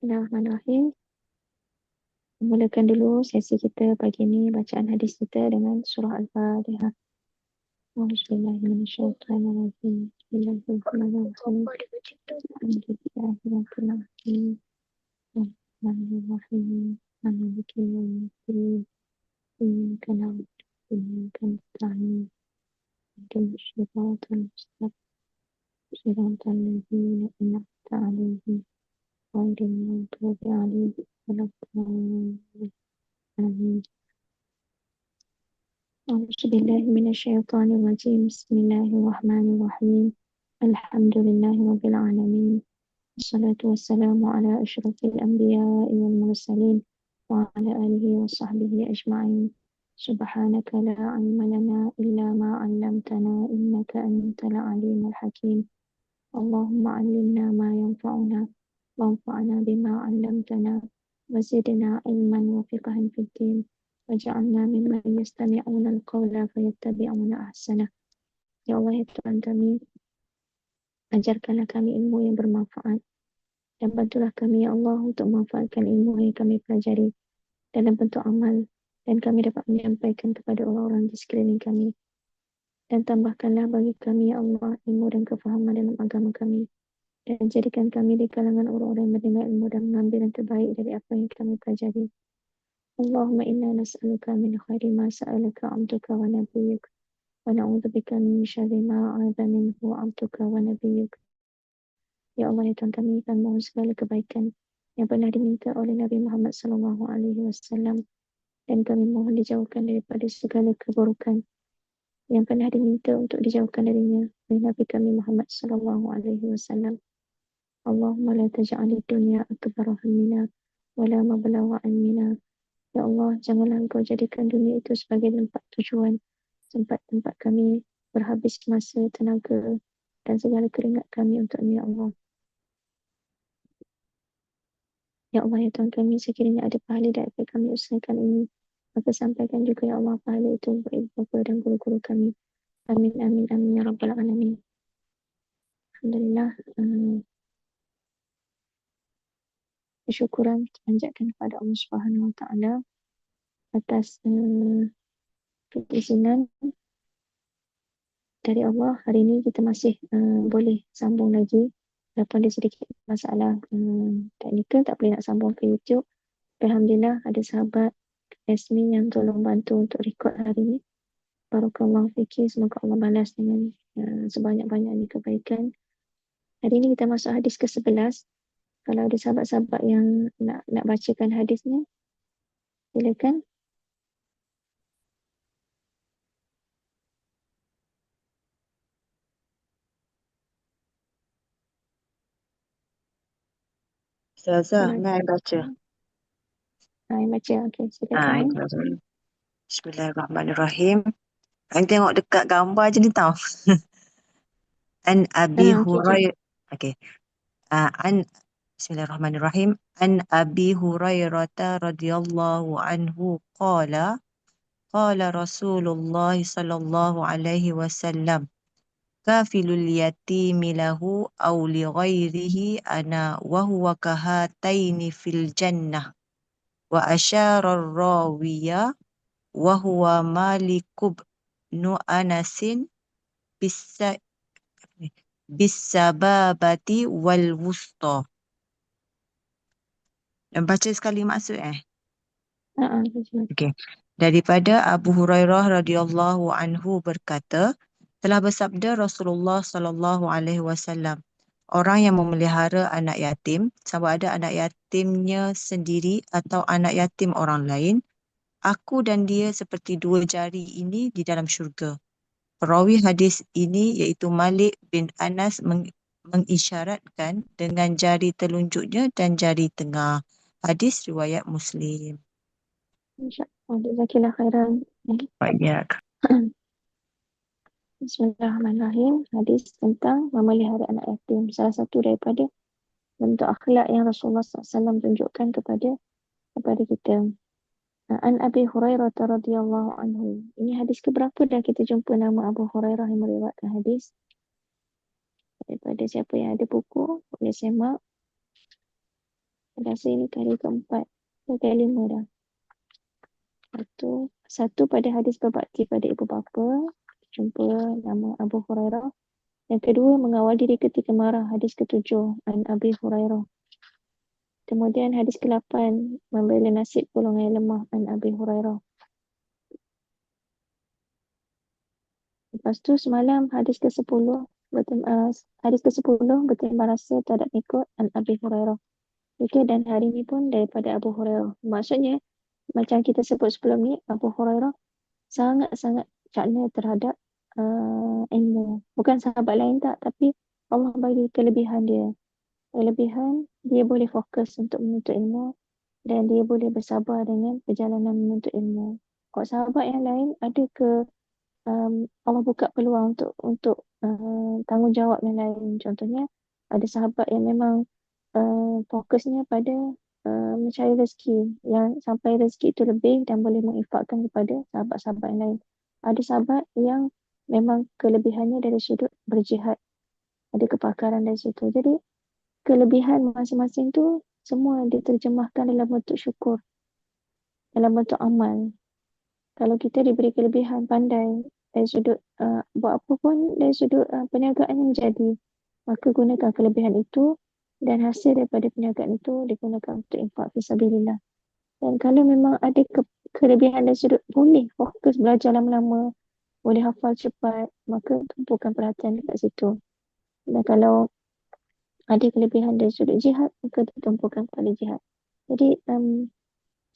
Bismillahirrahmanirrahim. Mulakan dulu sesi kita pagi ni bacaan hadis kita dengan surah Al-Fatihah. Bismillahirrahmanirrahim. Bismillahirrahmanirrahim. Alhamdulillahirrahmanirrahim. Bismillahirrahmanirrahim. Maliki yaumiddin. Iyyaka na'budu wa iyyaka nasta'in. Ihdinas siratal mustaqim. Siratal ladzina an'amta 'alaihim ghairil maghdubi 'alaihim waladdallin. Amin. A'udzubillahi minasyaitonirrajim. Bismillahirrahmanirrahim. Alhamdulillahirabbil alamin. Wassalatu wassalamu ala asyrafil anbiya'i wal mursalin wa ala alihi wa sahbihi ajma'in. Subhanaka la 'ilma lana illa ma 'allamtana innaka antal alimul hakim. Allahumma 'allimna ma yanfa'una wanfa'na bima 'allamtana wa zidna 'ilman wa fiqhan fid din. Waj'alna mimman yastami'una al-qawla fayattabi'una ahsana. Ya Allah, ya Tuhan kami, ajarkanlah kami ilmu yang bermanfaat dan bantulah kami ya Allah untuk memanfaatkan ilmu yang kami pelajari dalam bentuk amal dan kami dapat menyampaikan kepada orang-orang di sekeliling kami. Dan tambahkanlah bagi kami ya Allah ilmu dan kefahaman dalam agama kami dan jadikan kami di kalangan orang-orang yang mendengar ilmu dan mengambil yang terbaik dari apa yang kami pelajari. Allahumma inna nas'aluka min khairi ma sa'alaka 'abduka wa nabiyyuk wa na'udzubika min syarri ma 'adza minhu 'abduka wa nabiyyuk. Ya Allah, ya Tuhan kami mohon segala kebaikan yang pernah diminta oleh Nabi Muhammad sallallahu alaihi wasallam dan kami mohon dijauhkan daripada segala keburukan yang pernah diminta untuk dijauhkan darinya oleh Nabi kami Muhammad sallallahu alaihi wasallam. Allahumma la taj'alid dunya akbar hammina wa la mablagha ilmina. Ya Allah, janganlah Engkau jadikan dunia itu sebagai tempat tujuan, tempat kami berhabis masa, tenaga dan segala keringat kami untuk-Mu ya Allah. Ya Allah, ya Tuhan kami, sekiranya ada pahala dapat kami usahakan ini, maka sampaikan juga ya Allah pahala itu untuk ibu bapa dan guru-guru kami. Amin, amin, amin ya Rabbal Alamin. Alhamdulillah, kesyukuran kita panjatkan kepada Allah Subhanahu Wa Taala atas keizinan dari Allah. Hari ini kita masih boleh sambung lagi walaupun ada sedikit masalah teknikal, tak boleh nak sambung ke YouTube. Alhamdulillah ada sahabat Yasmin yang tolong bantu untuk rekod hari ini. Barakallahu fiki, semoga Allah balas dengan sebanyak-banyaknya kebaikan. Hari ini kita masuk hadis ke-11. Kalau ada sahabat-sahabat yang nak bacakan hadisnya, silakan. Ustazah, Mai baca. Baca, okey, silakan. Bismillahirrahmanirrahim. Yang tengok dekat gambar je ni tau. An Abi Hurairah. Okey. Bismillahirrahmanirrahim. An Abi Hurairah radhiyallahu anhu qala Rasulullah sallallahu alaihi wasallam kafilul yatimi lahu aw li ghairihi ana wa huwa kahataini fil jannah wa asyara ar-rawiya wa huwa Malik ibn Anasin bisababati wal wusta. Dan baca sekali maksud Okey. Daripada Abu Hurairah radhiyallahu anhu berkata, telah bersabda Rasulullah sallallahu alaihi wasallam, orang yang memelihara anak yatim, sama ada anak yatimnya sendiri atau anak yatim orang lain, aku dan dia seperti dua jari ini di dalam syurga. Perawi hadis ini iaitu Malik bin Anas mengisyaratkan dengan jari telunjuknya dan jari tengah. Hadis riwayat Muslim. InsyaAllah, jazakillah khairan. Banyak. Bismillahirrahmanirrahim. Hadis tentang memelihara anak yatim. Salah satu daripada bentuk akhlak yang Rasulullah SAW tunjukkan kepada kita. An Abi Hurairah radhiyallahu anhu. Ini hadis keberapa dah kita jumpa nama Abu Hurairah yang meriwayatkan hadis? Daripada siapa yang ada buku, boleh semak. Rasa ini kali keempat, kali lima dah. Satu pada hadis berbakti pada ibu bapa, jumpa nama Abu Hurairah. Yang kedua, mengawal diri ketika marah, hadis ketujuh, an Abi Hurairah. Kemudian hadis ke-8, membela nasib golongan yang lemah, an Abi Hurairah. Lepas tu semalam hadis ke-10, hadis ke-10 bertimbang rasa terhadap ikut, an Abi Hurairah. Okay, dan hari ni pun daripada Abu Hurairah. Maksudnya, macam kita sebut sebelum ni, Abu Hurairah sangat-sangat cakna terhadap ilmu. Bukan sahabat lain tak, tapi Allah bagi kelebihan dia. Kelebihan, dia boleh fokus untuk menuntut ilmu dan dia boleh bersabar dengan perjalanan menuntut ilmu. Kalau sahabat yang lain, ada ke Allah buka peluang untuk tanggungjawab yang lain. Contohnya, ada sahabat yang memang fokusnya pada mencari rezeki, yang sampai rezeki itu lebih dan boleh menginfakkan kepada sahabat-sahabat yang lain. Ada sahabat yang memang kelebihannya dari sudut berjihad, ada kepakaran dari situ. Jadi kelebihan masing-masing tu semua diterjemahkan dalam bentuk syukur, dalam bentuk amal. Kalau kita diberi kelebihan pandai dari sudut buat apa pun dari sudut perniagaan yang menjadi, maka gunakan kelebihan itu dan hasil daripada perniagaan itu digunakan untuk infak fisabilillah. Dan kalau memang ada kelebihan dari sudut boleh fokus belajar lama-lama, boleh hafal cepat, maka tumpukan perhatian dekat situ. Dan kalau ada kelebihan dari sudut jihad, maka ditumpukan pada jihad. Jadi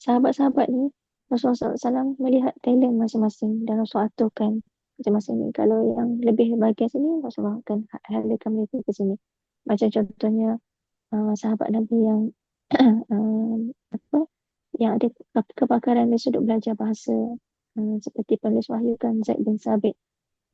sahabat-sahabat ni Rasulullah SAW melihat talent masing-masing dan Rasulullah aturkan masing-masing ni. Kalau yang lebih bahagian sini, Rasulullah akan halakan mereka ke sini. Macam contohnya sahabat Nabi yang yang ada kepakaran dari sudut belajar bahasa, seperti penulis wahyu kan Zaid bin Sabit.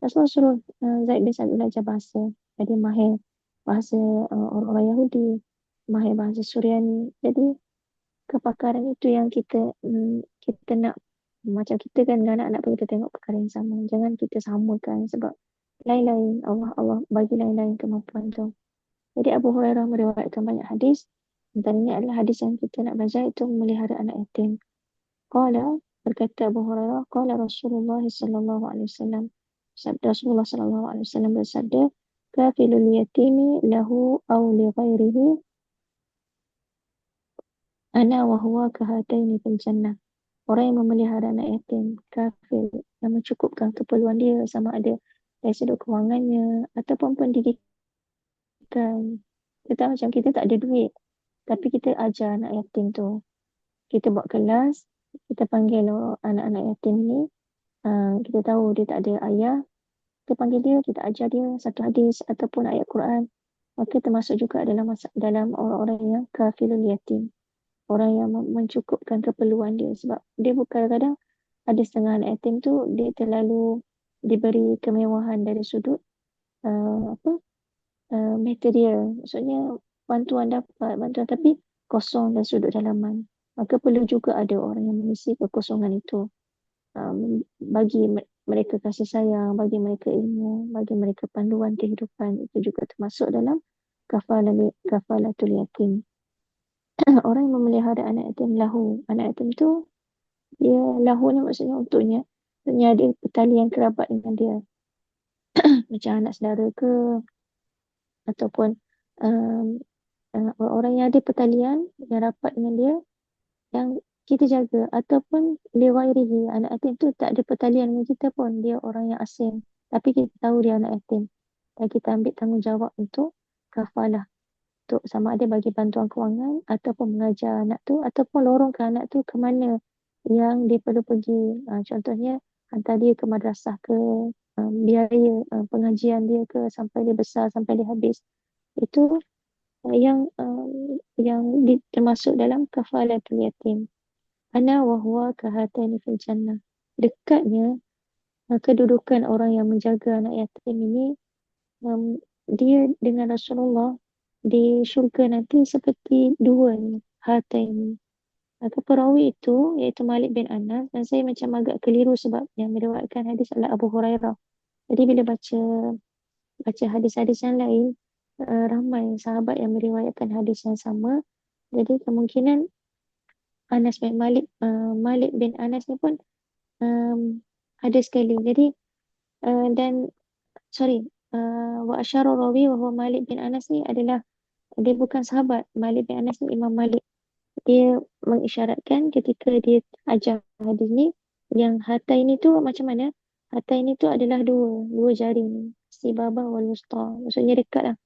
Rasulullah suruh Zaid bin Sabit belajar bahasa. Jadi mahir bahasa orang-orang Yahudi, mahir bahasa Suryani. Jadi kepakaran itu yang kita nak, macam kita kan dengan anak-anak pun kita tengok perkara yang sama. Jangan kita samakan sebab lain-lain. Allah bagi lain-lain kemampuan tu. Jadi Abu Hurairah meriwayatkan banyak hadis. Antaranya adalah hadis yang kita nak belajar, itu memelihara anak yatim. Berkata Abu Hurairah, qala Rasulullah sallallahu alaihi wasallam. Sabda Rasulullah sallallahu alaihi wasallam bersabda, kafilul yatimi lahu aw li ghairihi ana wa huwa kahataini fil jannah. Orang yang memelihara anak yatim, kafil, yang mencukupkan keperluan dia, sama ada dari sudut kewangannya ataupun pendidikan. Kita macam kita tak ada duit, tapi kita ajar anak yatim tu. Kita buat kelas, kita panggil anak-anak yatim ni, kita tahu dia tak ada ayah, kita panggil dia, kita ajar dia satu hadis ataupun ayat Quran. Maka termasuk juga dalam orang-orang yang kafilul yatim. Orang yang mencukupkan keperluan dia. Sebab dia kadang-kadang ada setengah anak yatim tu, dia terlalu diberi kemewahan dari sudut material. Maksudnya bantuan tapi kosong dari sudut dalaman. Maka perlu juga ada orang yang mengisi kekosongan itu. Bagi mereka kasih sayang, bagi mereka ilmu, bagi mereka panduan kehidupan. Itu juga termasuk dalam kafalatul yatim. Orang yang memelihara anak yatim lahu. Anak yatim tu, dia lahu ni maksudnya untuknya. Maksudnya ada pertalian kerabat dengan dia. Macam anak saudara ke, ataupun orang yang ada pertalian yang rapat dengan dia, yang kita jaga. Ataupun liwairihi, anak yatim tu tak ada pertalian dengan kita pun, dia orang yang asing, tapi kita tahu dia anak yatim dan kita ambil tanggungjawab untuk kafalah, untuk sama ada bagi bantuan kewangan ataupun mengajar anak tu, ataupun lorongkan anak tu ke mana yang dia perlu pergi. Contohnya hantar dia ke madrasah ke, biaya pengajian dia ke sampai dia besar, sampai dia habis. Itu yang termasuk dalam kafalatul yatim. Ana wa huwa kahataini fil jannah. Dekatnya kedudukan orang yang menjaga anak yatim ini, dia dengan Rasulullah di syurga nanti seperti dua hatain. Maka perawi itu iaitu Malik bin Anas, dan saya macam agak keliru sebab yang meriwayatkan hadis adalah Abu Hurairah. Jadi bila baca hadis-hadis yang lain, ramai sahabat yang meriwayatkan hadis yang sama Jadi kemungkinan Malik bin Anas ni pun ada sekali. Jadi dan sorry, wa asyara rawi wa huwa Malik bin Anas ni adalah, dia bukan sahabat. Malik bin Anas ni Imam Malik. Dia mengisyaratkan ketika dia ajar hadis ni, yang hatai ni tu macam mana? Hatai ni tu adalah dua jari ni. Sibabah wal wusta. Maksudnya dekat lah.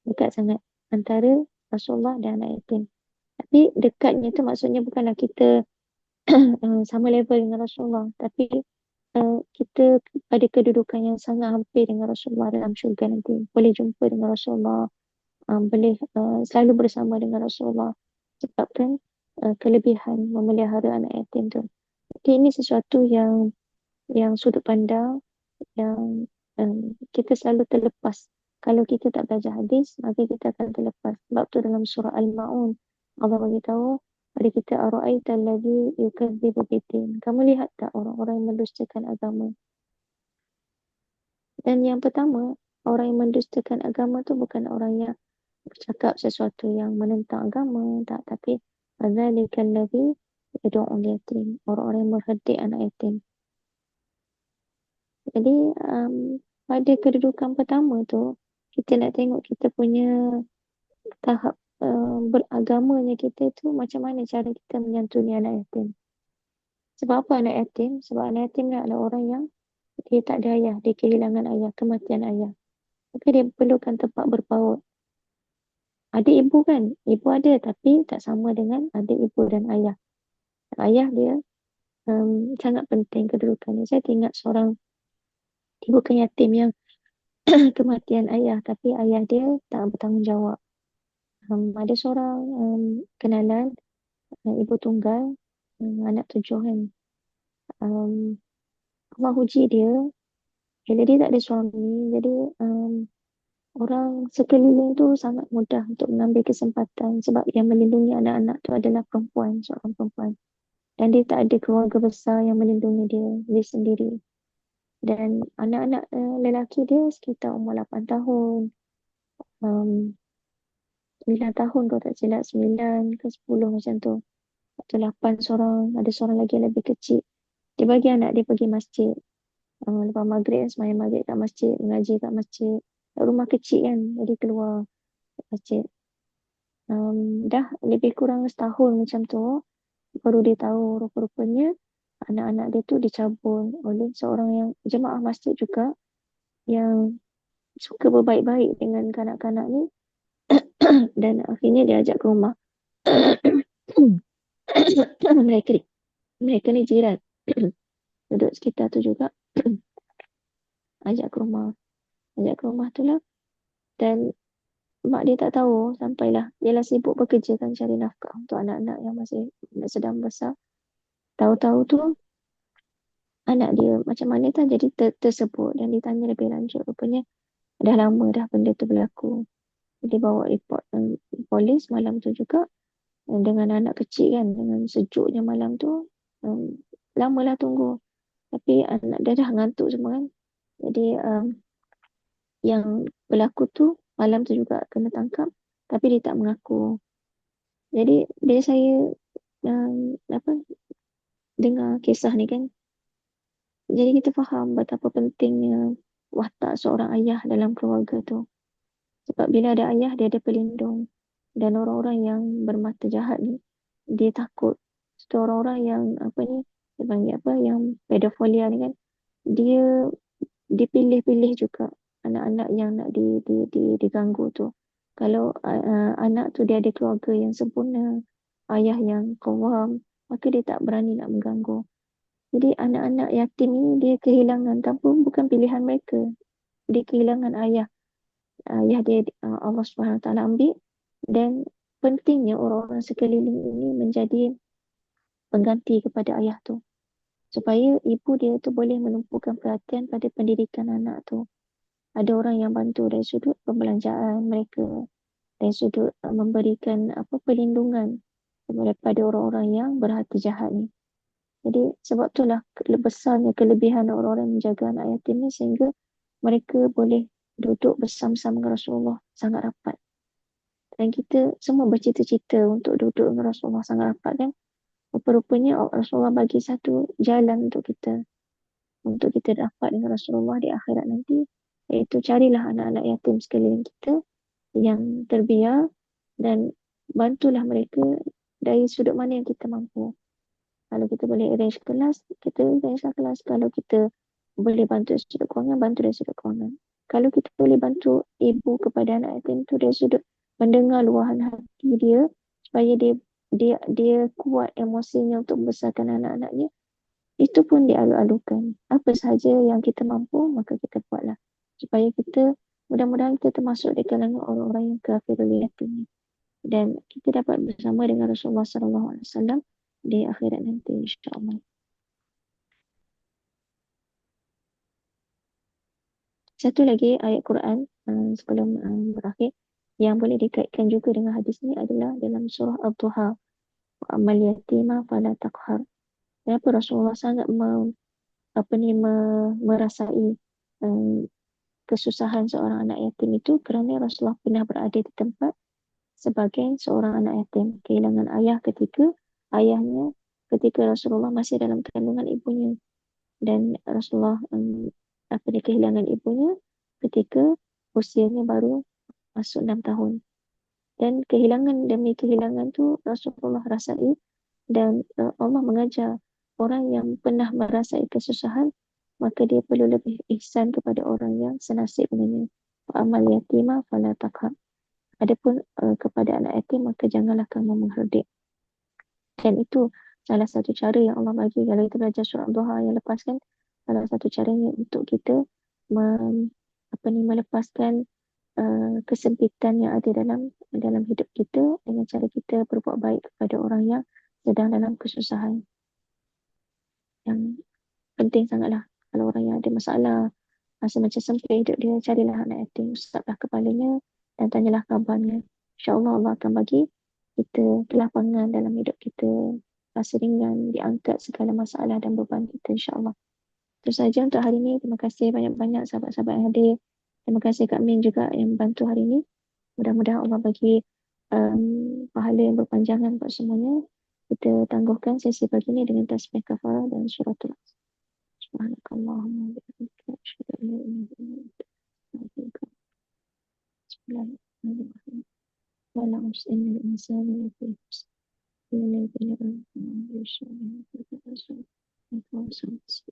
Dekat sangat. Antara Rasulullah dan anak yatim. Tapi dekatnya tu maksudnya bukanlah kita sama level dengan Rasulullah. Tapi kita pada kedudukan yang sangat hampir dengan Rasulullah dalam syurga nanti. Boleh jumpa dengan Rasulullah. Boleh selalu bersama dengan Rasulullah. Sebabkan kelebihan memelihara anak yatim tu. Jadi ini sesuatu yang sudut pandang yang kita selalu terlepas. Kalau kita tak belajar hadis, maka kita akan terlepas. Sebab tu dalam surah Al-Ma'un, Allah beritahu pada kita, ara'aita allazi yukadzibu bid-din. Kamu lihat tak orang-orang yang mendustakan agama? Dan yang pertama, orang yang mendustakan agama tu bukan orang yang bercakap sesuatu yang menentang agama, tak, tapi adzalika allazi yad'ul yatim, orang-orang yang menghardik anak yatim. Jadi pada kedudukan pertama tu, kita nak tengok kita punya tahap beragamanya kita tu macam mana cara kita menyantuni anak yatim. Sebab apa anak yatim? Sebab anak yatim ni adalah orang yang dia tak ada ayah, dia kehilangan ayah, kematian ayah. Maka dia perlukan tempat berpaut. Ada ibu kan? Ibu ada tapi tak sama dengan ada ibu dan ayah. Ayah dia sangat penting kedudukannya. Saya ingat seorang, dia bukan yatim yang kematian ayah, tapi ayah dia tak bertanggungjawab. Ada seorang kenalan, ibu tunggal, anak 7 kan. Allah uji dia, bila dia tak ada suami, jadi orang sekeliling tu sangat mudah untuk mengambil kesempatan sebab yang melindungi anak-anak tu adalah perempuan, seorang perempuan. Dan dia tak ada keluarga besar yang melindungi dia sendiri. Dan anak-anak lelaki dia sekitar umur 8 tahun, 9 tahun kalau tak silap, 9 ke 10 macam tu. Atau 8 seorang, ada seorang lagi yang lebih kecil. Dia bagi anak dia pergi masjid. Lepas maghrib, semayang maghrib kat masjid, mengaji kat masjid. Rumah kecil kan, jadi keluar masjid. Dah lebih kurang setahun macam tu, baru dia tahu rupa-rupanya anak-anak dia tu dicabul oleh seorang yang jemaah masjid juga, yang suka berbaik-baik dengan kanak-kanak ni. Dan akhirnya dia ajak ke rumah. mereka ni jiran duduk sekitar tu juga. ajak ke rumah tu lah. Dan mak dia tak tahu sampailah dia lah sibuk bekerja kan, cari nafkah untuk anak-anak yang masih sedang besar. Tahu-tahu tu anak dia macam mana tak jadi tersebut, dan ditanya lebih lanjut, rupanya dah lama dah benda tu berlaku. Dia bawa report polis malam tu juga, dengan anak kecil kan, dengan sejuknya malam tu, lamalah tunggu. Tapi anak dia dah ngantuk semua kan. Jadi yang berlaku tu malam tu juga kena tangkap, tapi dia tak mengaku. Jadi bila saya dengar kisah ni kan, jadi kita faham betapa pentingnya watak seorang ayah dalam keluarga tu. Sebab bila ada ayah, dia ada pelindung. Dan orang-orang yang bermata jahat ni, dia takut. So, orang-orang yang dia panggil yang pedofilia ni kan, dia dipilih-pilih juga anak-anak yang nak diganggu tu. Kalau anak tu dia ada keluarga yang sempurna, ayah yang qawwam, maka dia tak berani nak mengganggu. Jadi anak-anak yatim ni dia kehilangan, tanpa bukan pilihan mereka. Dia kehilangan ayah. Ayah dia Allah SWT ambil. Dan pentingnya orang-orang sekeliling ini menjadi pengganti kepada ayah tu, supaya ibu dia tu boleh menumpukan perhatian pada pendidikan anak tu. Ada orang yang bantu dari sudut pembelanjaan mereka, dari sudut memberikan perlindungan daripada orang-orang yang berhati jahat ni. Jadi sebab itulah besarnya kelebihan orang-orang yang menjaga anak yatim ni, sehingga mereka boleh duduk bersama-sama dengan Rasulullah sangat rapat. Dan kita semua bercita-cita untuk duduk dengan Rasulullah sangat rapat kan. Rupa-rupanya Rasulullah bagi satu jalan untuk kita dapat dengan Rasulullah di akhirat nanti, iaitu carilah anak-anak yatim sekeliling kita yang terbiar dan bantulah mereka dari sudut mana yang kita mampu. Kalau kita boleh arrange kelas, kita arrange kelas. Kalau kita boleh bantu dari sudut kewangan, bantu dari sudut kewangan. Kalau kita boleh bantu ibu kepada anak yatim tu dari sudut mendengar luahan hati dia supaya dia kuat emosinya untuk membesarkan anak-anaknya, itu pun dialu-alukan. Apa sahaja yang kita mampu, maka kita buatlah. Supaya kita, mudah-mudahan kita termasuk di kalangan orang-orang yang kafirul yatim. Dan kita dapat bersama dengan Rasulullah SAW di akhirat nanti, insyaAllah. Satu lagi ayat Quran sebelum berakhir yang boleh dikaitkan juga dengan hadis ni adalah dalam surah Al-Duha. Wa amal yatima fala taqhar. Kenapa Rasulullah sangat merasai kesusahan seorang anak yatim itu? Kerana Rasulullah pernah berada di tempat sebagai seorang anak yatim, kehilangan ayah ketika Rasulullah masih dalam kandungan ibunya, dan Rasulullah kehilangan ibunya ketika usianya baru masuk 6 tahun. Dan kehilangan demi kehilangan tu Rasulullah rasai, dan Allah mengajar orang yang pernah merasai kesusahan, maka dia perlu lebih ihsan kepada orang yang senasib dengannya. Wa amal yatima fala taqhar. Adapun kepada anak yatim, maka janganlah kamu mengherdik. Dan itu salah satu cara yang Allah bagi. Kalau kita belajar surah Duha yang lepas kan, salah satu caranya untuk kita melepaskan kesempitan yang ada dalam hidup kita dengan cara kita berbuat baik kepada orang yang sedang dalam kesusahan. Yang penting sangatlah, kalau orang yang ada masalah, rasa macam sempit hidup dia, carilah anak yatim, usaplah kepalanya dan tanyalah khabarnya. InsyaAllah Allah akan bagi kita kelapangan dalam hidup kita, rasa ringan, diangkat segala masalah dan beban kita, insyaAllah. Itu sahaja untuk hari ini. Terima kasih banyak-banyak sahabat-sahabat yang hadir. Terima kasih Kak Min juga yang bantu hari ini. Mudah-mudahan Allah bagi pahala yang berpanjangan buat semuanya. Kita tangguhkan sesi pagi ini dengan tasbih kafarah dan suratul Asr. Subhanakallahumma wa bihamdika asyhadu an la ilaha illa anta astaghfiruka wa atubu ilaik. Bismillahirrahmanirrahim. Wa la us'inna al-insana lafi khusr illa alladhina amanu wa 'amilus solihati wa tawasaw bil haqqi wa tawasaw bis sabr.